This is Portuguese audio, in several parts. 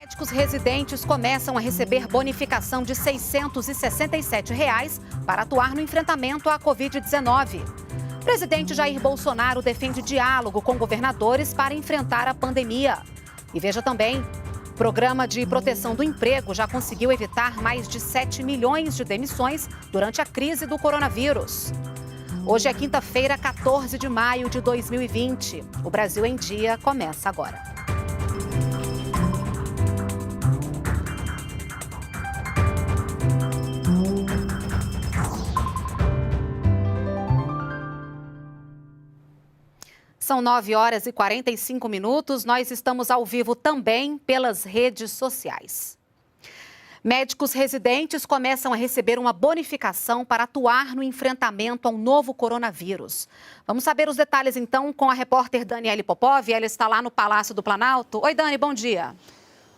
Médicos residentes começam a receber bonificação de R$ 667 para atuar no enfrentamento à Covid-19. O presidente Jair Bolsonaro defende diálogo com governadores para enfrentar a pandemia. E veja também, o Programa de Proteção do Emprego já conseguiu evitar mais de 7 milhões de demissões durante a crise do coronavírus. Hoje é quinta-feira, 14 de maio de 2020. O Brasil em Dia começa agora. São 9h45. Nós estamos ao vivo também pelas redes sociais. Médicos residentes começam a receber uma bonificação para atuar no enfrentamento ao novo coronavírus. Vamos saber os detalhes, então, com a repórter Daniele Popov. Ela está lá no Palácio do Planalto. Oi, Dani, bom dia.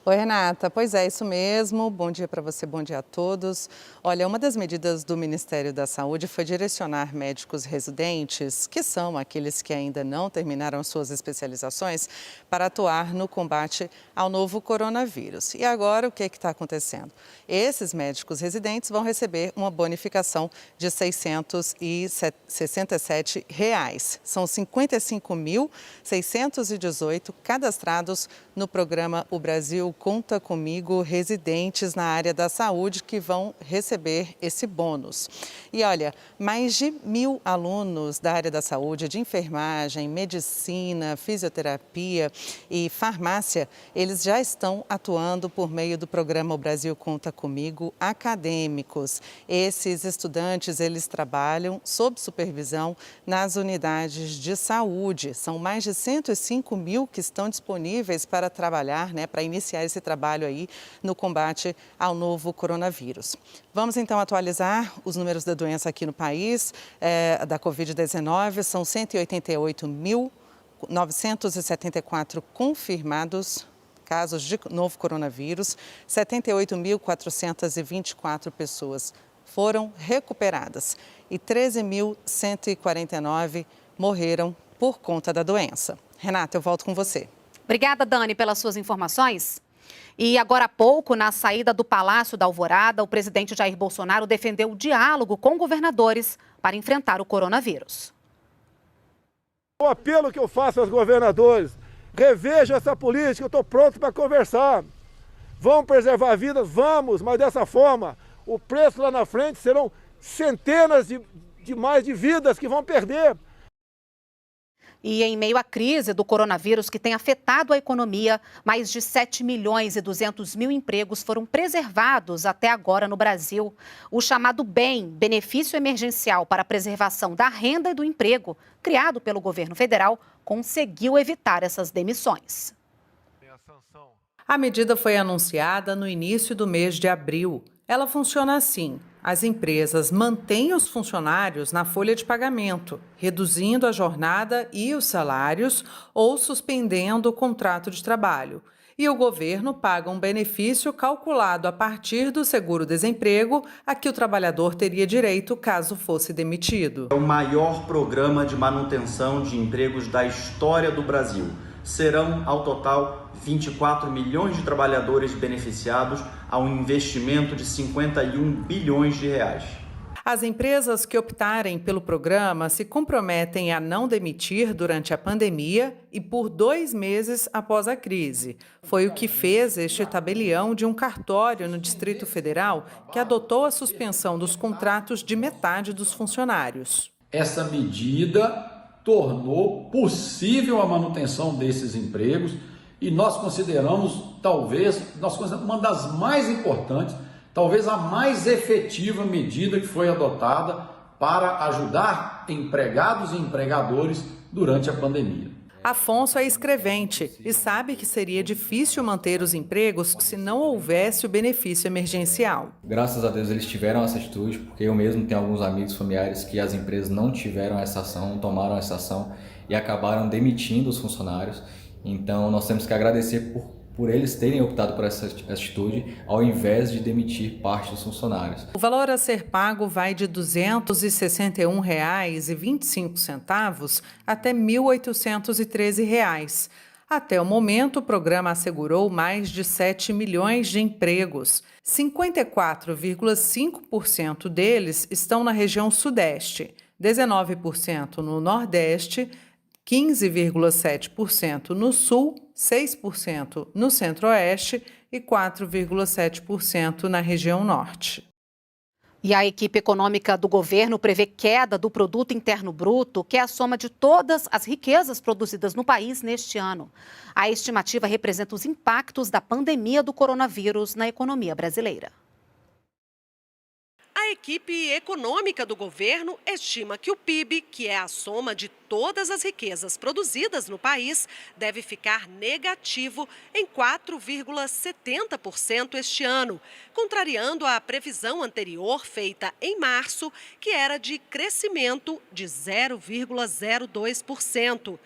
Oi, Renata. Pois é, isso mesmo. Bom dia para você, bom dia a todos. Olha, uma das medidas do Ministério da Saúde foi direcionar médicos residentes, que são aqueles que ainda não terminaram suas especializações, para atuar no combate ao novo coronavírus. E agora, o que está acontecendo? Esses médicos residentes vão receber uma bonificação de R$ 667. São 55.618 cadastrados no programa O Brasil Conta Comigo, residentes na área da saúde que vão receber esse bônus. E olha, mais de 1.000 alunos da área da saúde, de enfermagem, medicina, fisioterapia e farmácia, eles já estão atuando por meio do programa O Brasil Conta Comigo acadêmicos. Esses estudantes, eles trabalham sob supervisão nas unidades de saúde. São mais de 105 mil que estão disponíveis para trabalhar, para iniciar esse trabalho aí no combate ao novo coronavírus. Vamos então atualizar os números da doença aqui no país, da Covid-19. São 188.974 confirmados casos de novo coronavírus, 78.424 pessoas foram recuperadas e 13.149 morreram por conta da doença. Renata, eu volto com você. Obrigada, Dani, pelas suas informações. E agora há pouco, na saída do Palácio da Alvorada, o presidente Jair Bolsonaro defendeu o diálogo com governadores para enfrentar o coronavírus. O apelo que eu faço aos governadores, revejam essa política, eu estou pronto para conversar. Vamos preservar vidas? Vamos, mas dessa forma, o preço lá na frente serão centenas de mais de vidas que vão perder. E em meio à crise do coronavírus que tem afetado a economia, mais de 7 milhões e 200 mil empregos foram preservados até agora no Brasil. O chamado BEM, Benefício Emergencial para a Preservação da Renda e do Emprego, criado pelo governo federal, conseguiu evitar essas demissões. A medida foi anunciada no início do mês de abril. Ela funciona assim: as empresas mantêm os funcionários na folha de pagamento, reduzindo a jornada e os salários ou suspendendo o contrato de trabalho. E o governo paga um benefício calculado a partir do seguro-desemprego a que o trabalhador teria direito caso fosse demitido. É o maior programa de manutenção de empregos da história do Brasil. Serão, ao total, 24 milhões de trabalhadores beneficiados a um investimento de 51 bilhões de reais. As empresas que optarem pelo programa se comprometem a não demitir durante a pandemia e por 2 meses após a crise. Foi o que fez este tabelião de um cartório no Distrito Federal que adotou a suspensão dos contratos de metade dos funcionários. Essa medida tornou possível a manutenção desses empregos e nós consideramos, uma das mais importantes, talvez a mais efetiva medida que foi adotada para ajudar empregados e empregadores durante a pandemia. Afonso é escrevente e sabe que seria difícil manter os empregos se não houvesse o benefício emergencial. Graças a Deus eles tiveram essa atitude, porque eu mesmo tenho alguns amigos familiares que as empresas não tiveram essa ação, não tomaram essa ação e acabaram demitindo os funcionários. Então nós temos que agradecer por eles terem optado por essa atitude, ao invés de demitir parte dos funcionários. O valor a ser pago vai de R$ 261,25 até R$ 1.813. Até o momento, o programa assegurou mais de 7 milhões de empregos. 54,5% deles estão na região Sudeste, 19% no Nordeste, 15,7% no Sul, 6% no Centro-Oeste e 4,7% na região Norte. E a equipe econômica do governo prevê queda do Produto Interno Bruto, que é a soma de todas as riquezas produzidas no país neste ano. A estimativa representa os impactos da pandemia do coronavírus na economia brasileira. A equipe econômica do governo estima que o PIB, que é a soma de todas as riquezas produzidas no país, deve ficar negativo em 4,70% este ano, contrariando a previsão anterior feita em março, que era de crescimento de 0,02%.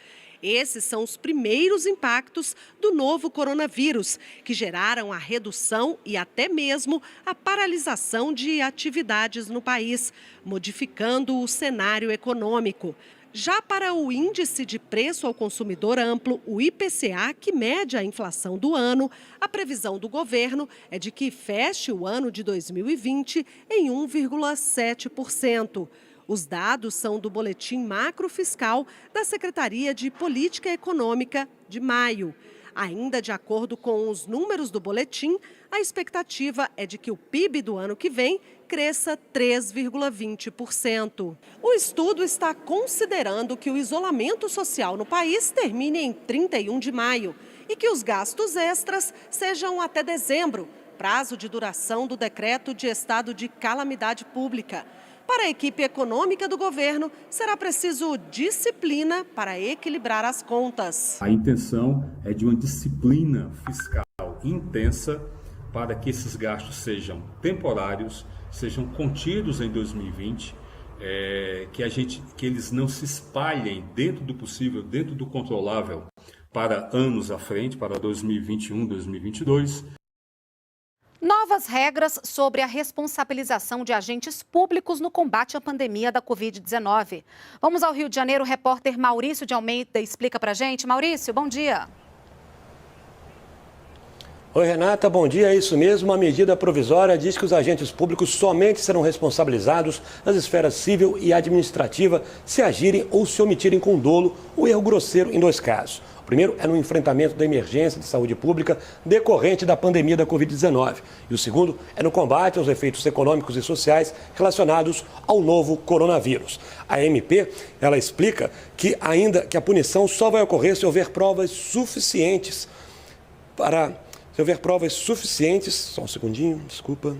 Esses são os primeiros impactos do novo coronavírus, que geraram a redução e até mesmo a paralisação de atividades no país, modificando o cenário econômico. Já para o Índice de Preço ao Consumidor Amplo, o IPCA, que mede a inflação do ano, a previsão do governo é de que feche o ano de 2020 em 1,7%. Os dados são do Boletim Macrofiscal da Secretaria de Política Econômica de maio. Ainda de acordo com os números do boletim, a expectativa é de que o PIB do ano que vem cresça 3,20%. O estudo está considerando que o isolamento social no país termine em 31 de maio e que os gastos extras sejam até dezembro, prazo de duração do decreto de estado de calamidade pública. Para a equipe econômica do governo, será preciso disciplina para equilibrar as contas. A intenção é de uma disciplina fiscal intensa para que esses gastos sejam temporários, sejam contidos em 2020, que eles não se espalhem dentro do possível, dentro do controlável, para anos à frente, para 2021, 2022. Novas regras sobre a responsabilização de agentes públicos no combate à pandemia da Covid-19. Vamos ao Rio de Janeiro, o repórter Maurício de Almeida explica pra gente. Maurício, bom dia. Oi, Renata, bom dia. É isso mesmo. A medida provisória diz que os agentes públicos somente serão responsabilizados nas esferas civil e administrativa se agirem ou se omitirem com dolo ou erro grosseiro em 2 casos. O primeiro é no enfrentamento da emergência de saúde pública decorrente da pandemia da Covid-19. E o segundo é no combate aos efeitos econômicos e sociais relacionados ao novo coronavírus. A MP, ela explica que a punição só vai ocorrer se houver provas suficientes só um segundinho, desculpa.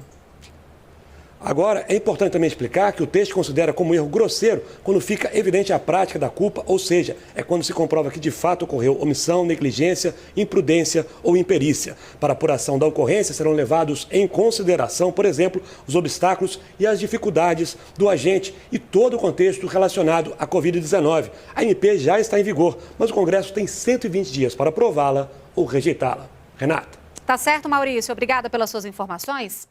Agora, é importante também explicar que o texto considera como erro grosseiro quando fica evidente a prática da culpa, ou seja, é quando se comprova que de fato ocorreu omissão, negligência, imprudência ou imperícia. Para a apuração da ocorrência serão levados em consideração, por exemplo, os obstáculos e as dificuldades do agente e todo o contexto relacionado à Covid-19. A MP já está em vigor, mas o Congresso tem 120 dias para aprová-la ou rejeitá-la. Renata. Tá certo, Maurício. Obrigada pelas suas informações.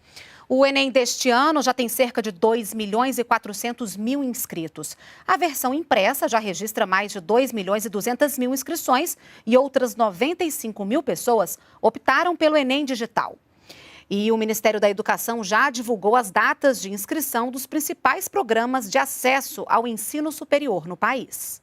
O Enem deste ano já tem cerca de 2.400.000 inscritos. A versão impressa já registra mais de 2.200.000 inscrições e outras 95.000 pessoas optaram pelo Enem digital. E o Ministério da Educação já divulgou as datas de inscrição dos principais programas de acesso ao ensino superior no país.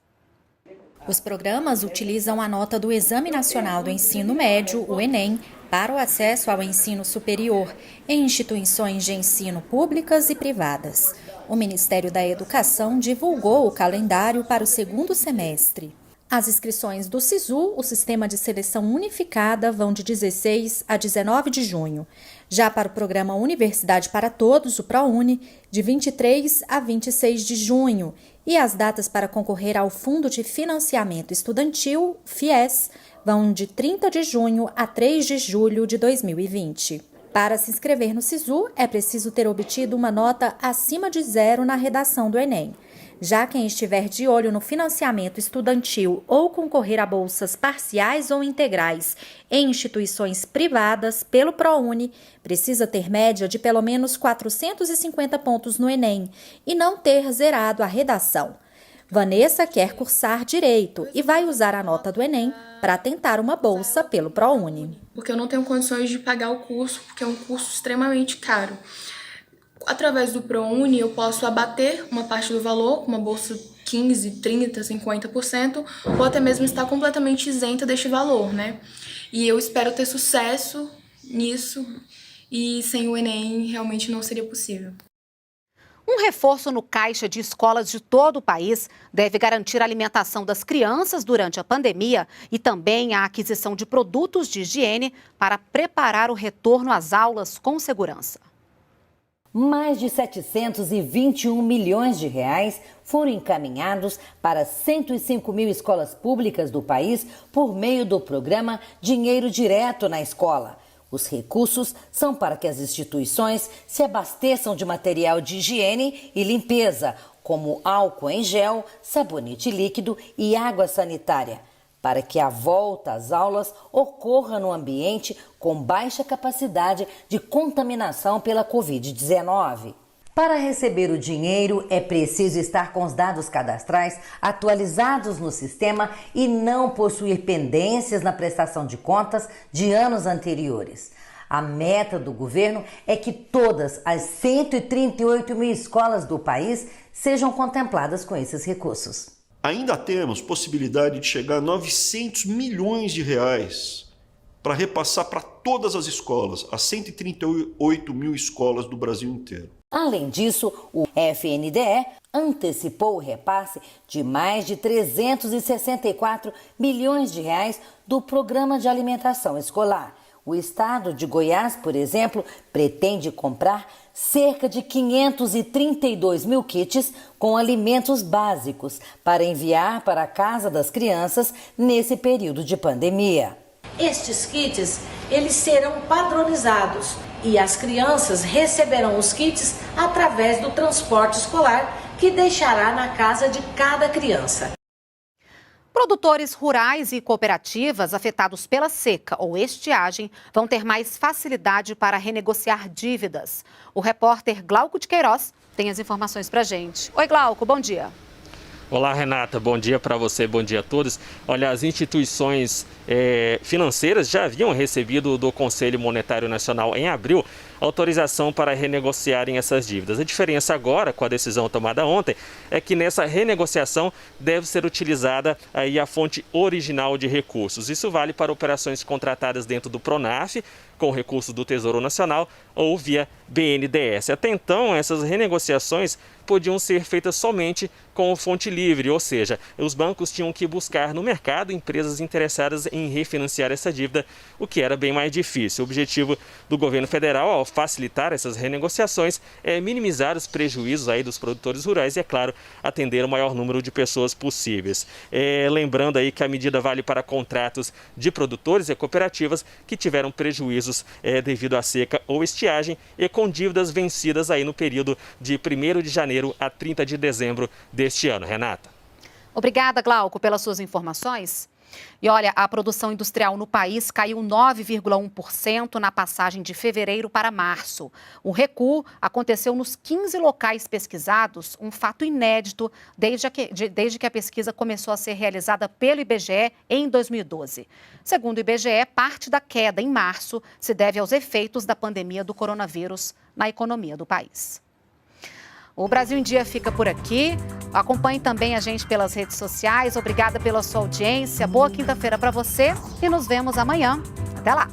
Os programas utilizam a nota do Exame Nacional do Ensino Médio, o Enem, para o acesso ao ensino superior em instituições de ensino públicas e privadas. O Ministério da Educação divulgou o calendário para o 2º semestre. As inscrições do SISU, o Sistema de Seleção Unificada, vão de 16 a 19 de junho. Já para o programa Universidade para Todos, o ProUni, de 23 a 26 de junho. E as datas para concorrer ao Fundo de Financiamento Estudantil, FIES, vão de 30 de junho a 3 de julho de 2020. Para se inscrever no SISU, é preciso ter obtido uma nota acima de 0 na redação do Enem. Já quem estiver de olho no financiamento estudantil ou concorrer a bolsas parciais ou integrais em instituições privadas pelo ProUni, precisa ter média de pelo menos 450 pontos no Enem e não ter zerado a redação. Vanessa quer cursar Direito e vai usar a nota do Enem para tentar uma bolsa pelo ProUni. Porque eu não tenho condições de pagar o curso, porque é um curso extremamente caro. Através do ProUni eu posso abater uma parte do valor, uma bolsa 15%, 30%, 50%, ou até mesmo estar completamente isenta deste valor, né? E eu espero ter sucesso nisso, e sem o Enem realmente não seria possível. Um reforço no caixa de escolas de todo o país deve garantir a alimentação das crianças durante a pandemia e também a aquisição de produtos de higiene para preparar o retorno às aulas com segurança. Mais de 721 milhões de reais foram encaminhados para 105 mil escolas públicas do país por meio do programa Dinheiro Direto na Escola. Os recursos são para que as instituições se abasteçam de material de higiene e limpeza, como álcool em gel, sabonete líquido e água sanitária, para que a volta às aulas ocorra no ambiente com baixa capacidade de contaminação pela Covid-19. Para receber o dinheiro, é preciso estar com os dados cadastrais atualizados no sistema e não possuir pendências na prestação de contas de anos anteriores. A meta do governo é que todas as 138 mil escolas do país sejam contempladas com esses recursos. Ainda temos possibilidade de chegar a 900 milhões de reais para repassar para todas as escolas, as 138 mil escolas do Brasil inteiro. Além disso, o FNDE antecipou o repasse de mais de 364 milhões de reais do Programa de Alimentação Escolar. O estado de Goiás, por exemplo, pretende comprar cerca de 532 mil kits com alimentos básicos para enviar para a casa das crianças nesse período de pandemia. Estes kits, eles serão padronizados e as crianças receberão os kits através do transporte escolar que deixará na casa de cada criança. Produtores rurais e cooperativas afetados pela seca ou estiagem vão ter mais facilidade para renegociar dívidas. O repórter Glauco de Queiroz tem as informações para a gente. Oi, Glauco, bom dia. Olá, Renata, bom dia para você, bom dia a todos. Olha, as instituições financeiras já haviam recebido do Conselho Monetário Nacional em abril autorização para renegociarem essas dívidas. A diferença agora, com a decisão tomada ontem, é que nessa renegociação deve ser utilizada aí a fonte original de recursos. Isso vale para operações contratadas dentro do Pronaf, com recursos do Tesouro Nacional ou via BNDES. Até então, essas renegociações podiam ser feitas somente com fonte livre, ou seja, os bancos tinham que buscar no mercado empresas interessadas em refinanciar essa dívida, o que era bem mais difícil. O objetivo do governo federal, ao facilitar essas renegociações, é minimizar os prejuízos aí dos produtores rurais e, é claro, atender o maior número de pessoas possíveis. Lembrando aí que a medida vale para contratos de produtores e cooperativas que tiveram prejuízos devido à seca ou estiagem e com dívidas vencidas aí no período de 1º de janeiro a 30 de dezembro deste ano. Renata. Obrigada, Glauco, pelas suas informações. E olha, a produção industrial no país caiu 9,1% na passagem de fevereiro para março. O recuo aconteceu nos 15 locais pesquisados, um fato inédito desde que a pesquisa começou a ser realizada pelo IBGE em 2012. Segundo o IBGE, parte da queda em março se deve aos efeitos da pandemia do coronavírus na economia do país. O Brasil em Dia fica por aqui. Acompanhe também a gente pelas redes sociais. Obrigada pela sua audiência. Boa quinta-feira para você e nos vemos amanhã. Até lá!